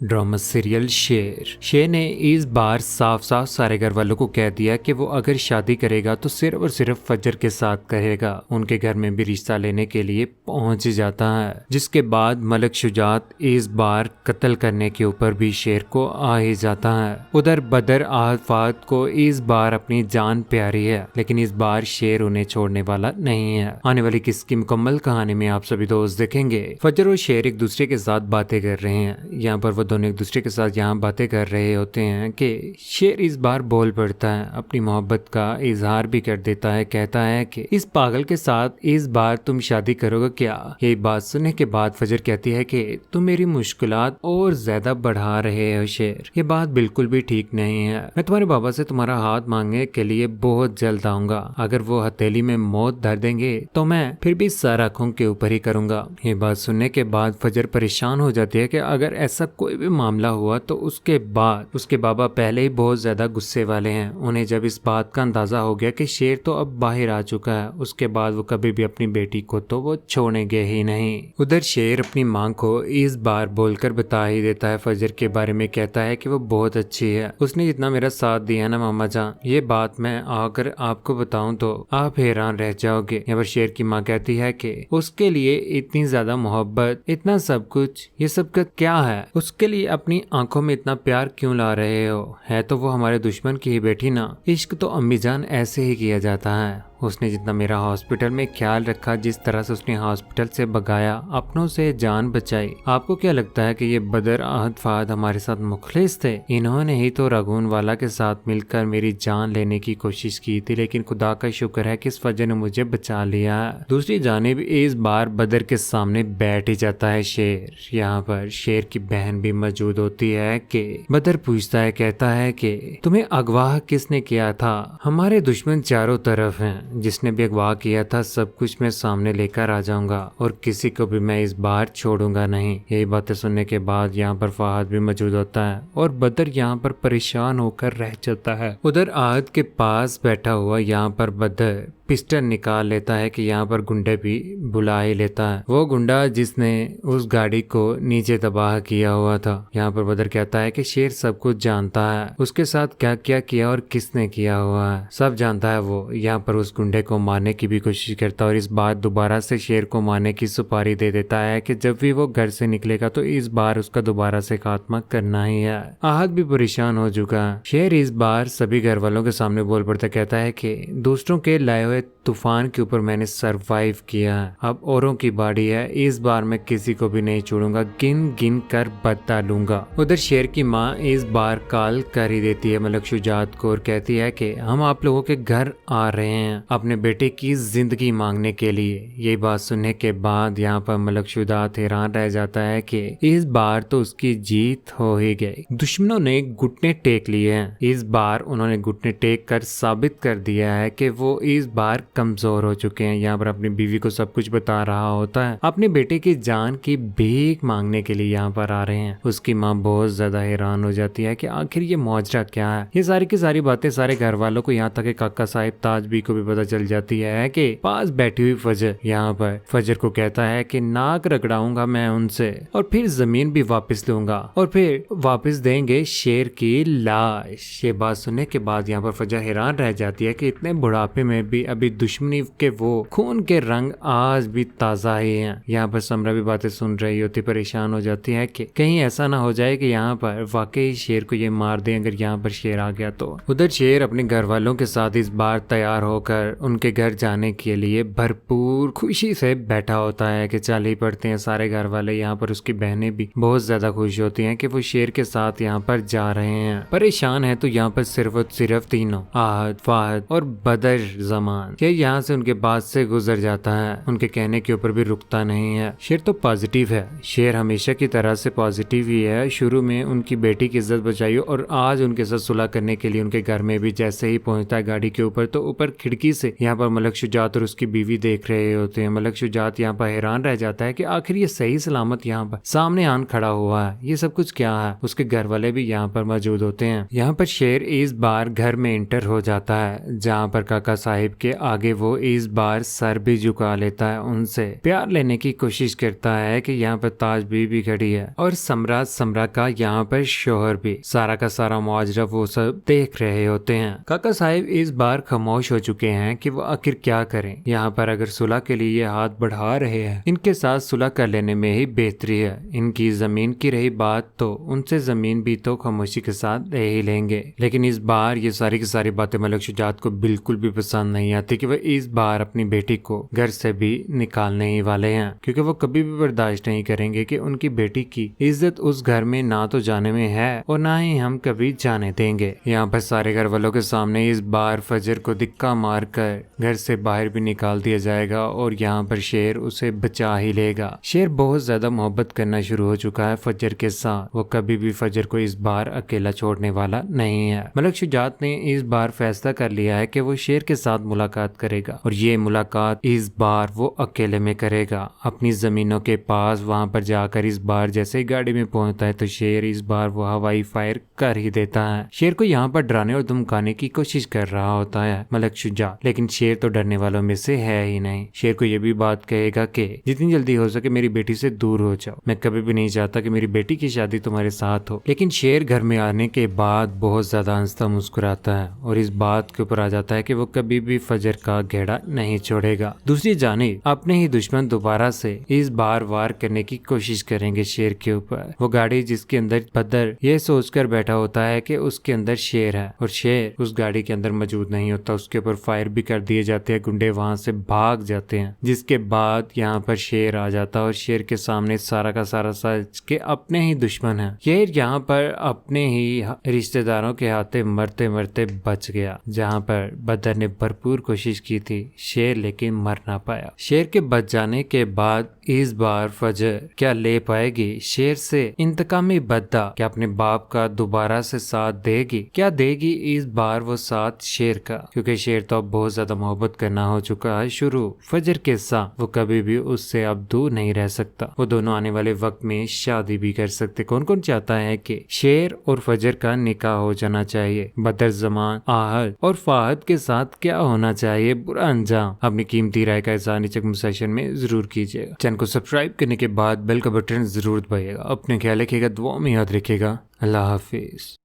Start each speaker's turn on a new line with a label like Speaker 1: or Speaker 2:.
Speaker 1: Drama serial शेर ने इस बार साफ साफ सारे घर वालों को कह दिया कि वो अगर शादी करेगा तो सिर्फ और सिर्फ फजर के साथ करेगा। उनके घर में भी रिश्ता लेने के लिए पहुंच जाता है, जिसके बाद मलक शुजात इस बार कत्ल करने के ऊपर भी शेर को आ ही जाता है। उधर बदर आहद फाहद को इस बार अपनी जान प्यारी है, लेकिन इस बार शेर उन्हें छोड़ने वाला नहीं है। आने वाली किस की मुकम्मल कहानी में आप सभी दोस्त देखेंगे। फजर और शेर एक दूसरे के साथ बातें कर रहे हैं। यहाँ पर वो दोनों एक दूसरे के साथ यहाँ बातें कर रहे होते हैं कि शेर इस बार बोल पड़ता है, अपनी मोहब्बत का इजहार भी कर देता है। कहता है कि इस पागल के साथ इस बार तुम शादी करोगे क्या। ये बात सुनने के बाद फजर कहती है कि तुम मेरी मुश्किलात और ज्यादा बढ़ा रहे हो शेर, ये बात बिल्कुल भी ठीक नहीं है। मैं तुम्हारे बाबा से तुम्हारा हाथ मांगने के लिए बहुत जल्द आऊंगा। अगर वो हथेली में मौत धर देंगे तो मैं फिर भी सारा खून के ऊपर ही करूंगा। ये बात सुनने के बाद फजर परेशान हो जाती है कि अगर ऐसा कोई भी मामला हुआ तो उसके बाद उसके बाबा पहले ही बहुत ज्यादा गुस्से वाले हैं। उन्हें जब इस बात का अंदाजा हो गया कि शेर तो अब बाहर आ चुका है, उसके बाद वो कभी भी अपनी बेटी को तो वो छोड़ेंगे ही नहीं। उधर शेर अपनी मां को इस बार बोलकर बता ही देता है फजर के बारे में। कहता है कि वो बहुत अच्छी है, उसने जितना मेरा साथ दिया ना मामा जान, ये बात मैं आकर आपको बताऊं तो आप हैरान रह जाओगे। यहाँ पर शेर की माँ कहती है कि उसके लिए इतनी ज्यादा मोहब्बत, इतना सब कुछ, ये सब का क्या है। उसके लिए अपनी आंखों में इतना प्यार क्यों ला रहे हो। है तो वो हमारे दुश्मन की ही बेटी ना। इश्क तो अम्मी जान ऐसे ही किया जाता है। उसने जितना मेरा हॉस्पिटल में ख्याल रखा, जिस तरह से उसने हॉस्पिटल से भगाया, अपनों से जान बचाई, आपको क्या लगता है कि ये बदर आहद फाहद हमारे साथ मुखलिस थे। इन्होंने ही तो रगून वाला के साथ मिलकर मेरी जान लेने की कोशिश की थी, लेकिन खुदा का शुक्र है कि इस वजह ने मुझे बचा लिया। दूसरी जानिब इस बार बदर के सामने बैठ ही जाता है शेर। यहाँ पर शेर की बहन भी मौजूद होती है कि बदर पूछता है, कहता है कि तुम्हें अगवा किसने किया था। हमारे दुश्मन चारों तरफ हैं, जिसने भी अगवा किया था सब कुछ मैं सामने लेकर आ जाऊंगा और किसी को भी मैं इस बार छोड़ूंगा नहीं। यही बातें सुनने के बाद यहाँ पर फहद भी मौजूद होता है और बदर यहाँ पर परेशान होकर रह जाता है। उधर आहद के पास बैठा हुआ यहाँ पर बदर पिस्टल निकाल लेता है कि यहाँ पर गुंडे भी बुला ही लेता है। वो गुंडा जिसने उस गाड़ी को नीचे तबाह किया हुआ था। यहाँ पर बदर कहता है कि शेर सब कुछ जानता है, उसके साथ क्या क्या किया और किसने किया हुआ है सब जानता है। वो यहाँ पर उस गुंडे को मारने की भी कोशिश करता है और इस बार दोबारा से शेर को मारने की सुपारी दे देता है कि जब भी वो घर से निकलेगा तो इस बार उसका दोबारा से खात्मा करना ही है। आहद भी परेशान हो चुका है। शेर इस बार सभी घर वालों के सामने बोल पड़ता, कहता है कि दूसरों के लाए हुए तूफान के ऊपर मैंने सरवाइव किया है, अब औरों की बारी है। इस बार मैं किसी को भी नहीं छोड़ूंगा, गिन गिन कर बता लूंगा। उधर शेर की माँ इस बार कॉल कर ही देती है मलक शुजात को और कहती है कि हम आप लोगों के घर आ रहे हैं अपने बेटे की जिंदगी मांगने के लिए। ये बात सुनने के बाद यहाँ पर मलक शुजात हैरान रह जाता है कि इस बार तो उसकी जीत हो ही गई। दुश्मनों ने घुटने टेक लिए हैं, इस बार उन्होंने घुटने टेक कर साबित कर दिया है कि वो इस बार कमजोर हो चुके हैं। यहाँ पर अपनी बीवी को सब कुछ बता रहा होता है, अपने बेटे की जान की भीख मांगने के लिए यहाँ पर आ रहे हैं। उसकी माँ बहुत ज्यादा हैरान हो जाती है कि आखिर ये मौजरा क्या है। ये सारी की सारी बातें सारे घर वालों को, यहाँ तक कि काका साहिब ताजबी को भी पता चल जाती है कि पास बैठी हुई फजर यहाँ पर फजर को कहता है कि नाक रगड़ाऊंगा मैं उनसे और फिर जमीन भी वापस लूंगा और फिर वापस देंगे शेर की लाश। ये बात सुनने के बाद यहाँ पर फजर हैरान रह जाती है कि इतने बुढ़ापे में भी अभी दुश्मनी के वो खून के रंग आज भी ताजा ही हैं। यहाँ पर समरा भी बातें सुन रही होती, परेशान हो जाती है कि कहीं ऐसा ना हो जाए कि यहाँ पर वाकई शेर को ये मार दे अगर यहाँ पर शेर आ गया तो। उधर शेर अपने घर वालों के साथ इस बार तैयार होकर उनके घर जाने के लिए भरपूर खुशी से बैठा होता है कि चल ही पड़ते हैं सारे घर वाले। यहाँ पर उसकी बहनें भी बहुत ज्यादा खुश होती हैं कि वो शेर के साथ यहाँ पर जा रहे हैं। परेशान है तो यहाँ पर सिर्फ तीनों आहद फाहद और बदर जमान यहाँ से उनके बाद से गुजर जाता है। उनके कहने के ऊपर भी रुकता नहीं है। शेर तो पॉजिटिव है, शेर हमेशा की तरह से पॉजिटिव ही है। शुरू में उनकी बेटी की इज्जत बचाई और आज उनके साथ सुलह करने के लिए उनके घर में भी जैसे ही पहुंचता है गाड़ी के ऊपर तो ऊपर खिड़की से यहाँ पर मलक शुजात और उसकी बीवी देख रहे होते हैं। मलक शुजात यहाँ पर हैरान रह जाता है कि आखिर ये सही सलामत यहाँ पर सामने आन खड़ा हुआ है, ये सब कुछ क्या है। उसके घर वाले भी यहाँ पर मौजूद होते हैं। यहाँ पर शेर इस बार घर में एंटर हो जाता है जहाँ पर काका साहिब के आगे आगे वो इस बार सर भी झुका लेता है, उनसे प्यार लेने की कोशिश करता है कि यहाँ पर ताज भी खड़ी है और सम्राट का यहाँ पर शोहर भी। सारा का सारा मुआवजा वो सब देख रहे होते हैं। काका साहिब इस बार खामोश हो चुके हैं कि वो आखिर क्या करें। यहाँ पर अगर सुलह के लिए ये हाथ बढ़ा रहे हैं, इनके साथ सुलह कर लेने में ही बेहतरी है। इनकी जमीन की रही बात तो उनसे जमीन भी तो खामोशी के साथ ले ही लेंगे। लेकिन इस बार ये सारी की सारी बातें मलिक शुजात को बिल्कुल भी पसंद नहीं आती कि वह इस बार अपनी बेटी को घर से भी निकालने ही वाले हैं, क्योंकि वो कभी भी बर्दाश्त नहीं करेंगे कि उनकी बेटी की इज्जत उस घर में ना तो जाने में है और ना ही हम कभी जाने देंगे। यहाँ पर सारे घर वालों के सामने इस बार फजर को दिक्का मार कर घर से बाहर भी निकाल दिया जाएगा और यहाँ पर शेर उसे बचा ही लेगा। शेर बहुत ज्यादा मोहब्बत करना शुरू हो चुका है फजर के साथ। वो कभी भी फजर को इस बार अकेला छोड़ने वाला नहीं है। मलिक शुजात ने इस बार फैसला कर लिया है कि वो शेर के साथ मुलाकात करेगा और ये मुलाकात इस बार वो अकेले में करेगा, अपनी जमीनों के पास। वहां पर जाकर इस बार जैसे ही गाड़ी में पहुंचता है तो शेर इस बार वो हवाई फायर कर ही देता है। शेर को यहाँ पर डराने और धमकाने की कोशिश कर रहा होता है मलिक शुजात, लेकिन शेर तो डरने वालों में से है ही नहीं। शेर को ये भी बात कहेगा कि जितनी जल्दी हो सके मेरी बेटी से दूर हो जाओ, मैं कभी भी नहीं चाहता कि मेरी बेटी की शादी तुम्हारे साथ हो। लेकिन शेर घर में आने के बाद बहुत ज्यादा हंसता मुस्कुराता है और इस बात के ऊपर आ जाता है कि वो कभी भी फजर का घेरा नहीं छोड़ेगा। दूसरी जानिब अपने ही दुश्मन दोबारा से इस बार वार करने की कोशिश करेंगे शेर के ऊपर। वो गाड़ी जिसके अंदर बदर ये सोचकर बैठा होता है कि उसके अंदर शेर है और शेर उस गाड़ी के अंदर मौजूद नहीं होता, उसके ऊपर फायर भी कर दिए जाते हैं। गुंडे वहां से भाग जाते हैं, जिसके बाद यहाँ पर शेर आ जाता है और शेर के सामने सारा का सारा सच के अपने ही दुश्मन है। शेर यहाँ पर अपने ही रिश्तेदारों के हाथे मरते मरते बच गया। जहाँ पर बदर ने भरपूर कोशिश की थी शेर लेकिन मर ना पाया। शेर के बच जाने के बाद इस बार फजर क्या ले पाएगी शेर से इंतकामी बदला? क्या अपने बाप का दोबारा से साथ देगी? क्या देगी इस बार वो साथ शेर का? क्योंकि शेर तो अब बहुत ज्यादा मोहब्बत करना हो चुका है शुरू फजर के साथ। वो कभी भी उससे अब दूर नहीं रह सकता। वो दोनों आने वाले वक्त में शादी भी कर सकते। कौन कौन चाहता है कि शेर और फजर का निकाह हो जाना चाहिए? बदर जमान आहद और फाहद के साथ क्या होना चाहिए? बुरा अंजाम। अपनी कीमती राय का इज़हार नीचे कमेंट सेक्शन में जरूर कीजिएगा। चैनल को सब्सक्राइब करने के बाद बेल का बटन जरूर दबाइएगा। अपने ख्याल रखिएगा, दुआ में याद रखिएगा। अल्लाह हाफिज।